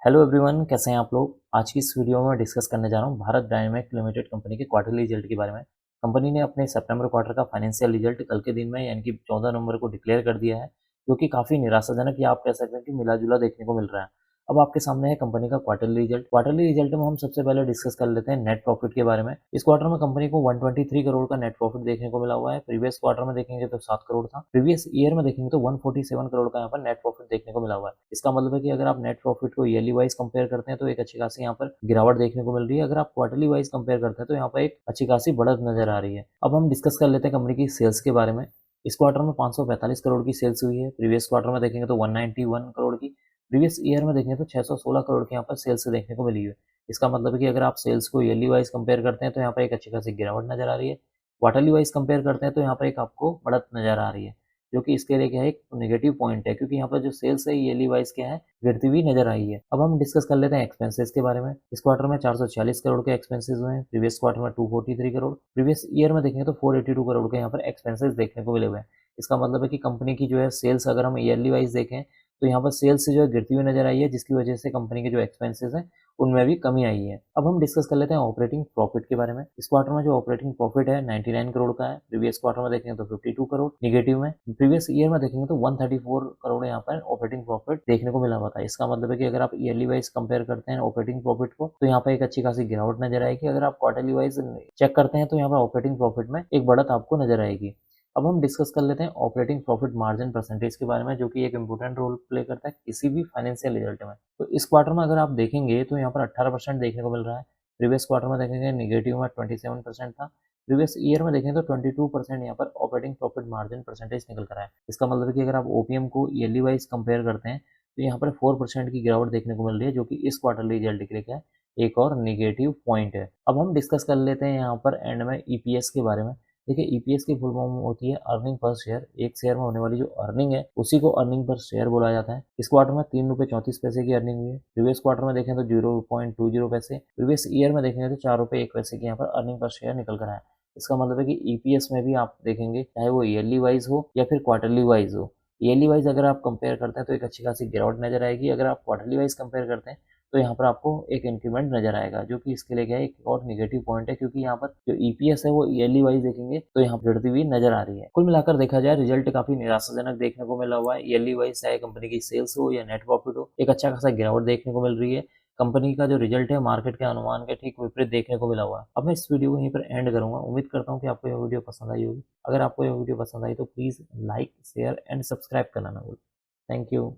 Hello everyone, कैसे हैं आप लोग। आज की इस वीडियो में मैं डिस्कस करने जा रहा हूं भारत डायनामिक लिमिटेड कंपनी के क्वार्टरली रिजल्ट के बारे में। कंपनी ने अपने सितंबर क्वार्टर का फाइनेंशियल रिजल्ट कल के दिन में यानी कि 14 नवंबर को डिक्लेयर कर दिया है, जो कि काफ़ी निराशाजनक या आप कह सकते हैं कि मिला-जुला देखने को मिल रहा है। अब आपके सामने है कंपनी का क्वार्टरली रिजल्ट। क्वार्टरली रिजल्ट में हम सबसे पहले डिस्कस कर लेते हैं नेट प्रॉफिट के बारे में। इस क्वार्टर में कंपनी को 123 करोड़ का नेट प्रॉफिट देखने को मिला हुआ है। प्रीवियस क्वार्टर में देखेंगे तो 7 करोड़ था। प्रीवियस ईयर में देखेंगे तो 147 करोड़ का यहाँ पर नेट प्रॉफिट देखने को मिला हुआ है। इसका मतलब है कि अगर आप नेट प्रॉफिट को ईयरली वाइज कंपेयर करते हैं तो एक अच्छी खासी यहाँ पर गिरावट देखने को मिल रही है। अगर आप क्वार्टरली वाइज कंपेयर करते हैं तो यहाँ पर एक अच्छी खासी बढ़त नजर आ रही है। अब हम डिस्कस कर लेते हैं कंपनी की सेल्स के बारे में। इस क्वार्टर में 545 करोड़ की सेल्स हुई है। प्रीवियस क्वार्टर में देखेंगे तो 191 करोड़ की। प्रीवियस ईयर में देखेंगे तो 616 करोड़ की यहाँ पर सेल्स देखने को मिली है। इसका मतलब है कि अगर आप सेल्स को ईयरली वाइज कंपेयर करते हैं तो यहाँ पर एक अच्छी खासी गिरावट नजर आ रही है। क्वार्टरली वाइज कंपेयर करते हैं तो यहाँ पर एक आपको बढ़त नजर आ रही है, जो कि इसके लिए क्या है एक नेगेटिव पॉइंट है, क्योंकि यहाँ पर जो सेल्स है ईयरली वाइज क्या है गिरती हुई नजर आई है। अब हम डिस्कस कर लेते हैं एक्सपेंसेस के बारे में। इस क्वार्टर में 446 करोड़ के एक्सपेंसेस हुए हैं। प्रीवियस क्वार्टर में 243 करोड़। प्रीवियस ईयर में देखेंगे तो 482 करोड़ के यहाँ पर एक्सपेंसेस देखने को मिले हुए हैं। इसका मतलब है कि कंपनी की जो है सेल्स अगर हम ईयरली वाइज देखें तो यहाँ पर सेल्स जो है गिरती हुई नजर आई है, जिसकी वजह से कंपनी के जो एक्सपेंसेस हैं उनमें भी कमी आई है। अब हम डिस्कस कर लेते हैं ऑपरेटिंग प्रॉफिट के बारे में। इस क्वार्टर में जो ऑपरेटिंग प्रॉफिट है 99 करोड़ का है। प्रीवियस क्वार्टर में देखेंगे तो 52 करोड़ निगेटिव में। प्रीवियस ईयर में देखेंगे तो 134 करोड़ यहाँ पर ऑपरेटिंग प्रॉफिट देखने को मिला हुआ था। इसका मतलब है कि अगर आप ईयरली वाइज कंपेयर करते हैं ऑपरेटिंग प्रॉफिट को तो यहाँ पर एक अच्छी खासी गिरावट नजर आएगी। अगर आप क्वार्टरली वाइज चेक करते हैं तो यहाँ पर ऑपरेटिंग प्रॉफिट में एक बढ़त आपको नजर आएगी। अब हम डिस्कस कर लेते हैं ऑपरेटिंग प्रॉफिट मार्जिन परसेंटेज के बारे में, जो कि एक इंपॉर्टेंट रोल प्ले करता है किसी भी फाइनेंशियल रिजल्ट में। तो इस क्वार्टर में अगर आप देखेंगे तो यहाँ पर 18% देखने को मिल रहा है। प्रीवियस क्वार्टर में देखेंगे नेगेटिव में 27% था। प्रीवियस ईयर में देखेंगे तो 22% यहाँ पर ऑपरेटिंग प्रॉफिट मार्जिन परसेंटेज निकल कर आया है। इसका मतलब है कि अगर आप ओपीएम को ईयरली वाइज कंपेयर करते हैं तो यहाँ पर 4% की गिरावट देखने को मिल रही है, जो कि इस क्वार्टरली रिजल्ट के लिए क्या है एक और निगेटिव पॉइंट है। अब हम डिस्कस कर लेते हैं यहाँ पर एंड में ईपीएस के बारे में। देखिए, ईपीएस की फुल फॉर्म होती है अर्निंग पर शेयर। एक शेयर में होने वाली जो अर्निंग है उसी को अर्निंग पर शेयर बोला जाता है। इस क्वार्टर में 3 रुपये 34 पैसे की अर्निंग हुई है। प्रीवियस क्वार्टर में देखें तो 0.20 पैसे। प्रीवियस ईयर में देखेंगे तो 4 रुपये 1 पैसे की यहाँ पर अर्निंग पर शेयर निकल कर आया। इसका मतलब है कि ईपीएस में भी आप देखेंगे चाहे वो ईयरली वाइज हो या फिर क्वार्टरली वाइज हो। ईयरली वाइज अगर आप कंपेयर करते हैं तो एक अच्छी खासी गिरावट नजर आएगी। अगर आप क्वार्टरली वाइज कंपेयर करते हैं तो यहाँ पर आपको एक इंक्रीमेंट नजर आएगा, जो कि इसके लिए क्या है एक और निगेटिव पॉइंट है, क्योंकि यहाँ पर जो ईपीएस है वो ईयरली वाइज देखेंगे तो यहाँ पर गिरती हुई नजर आ रही है। कुल मिलाकर देखा जाए रिजल्ट काफी निराशाजनक देखने को मिला हुआ है। ईयरली वाइज चाहे कंपनी की सेल्स हो या नेट प्रॉफिट हो, एक अच्छा खासा गिरावट देखने को मिल रही है। कंपनी का जो रिजल्ट है मार्केट के अनुमान के ठीक विपरीत देखने को मिला हुआ है। अब मैं इस वीडियो को यहीं पर एंड करूंगा। उम्मीद करता हूँ कि आपको यह वीडियो पसंद आई होगी। अगर आपको यह वीडियो पसंद आई तो please like share and subscribe करना ना भूलें। Thank you.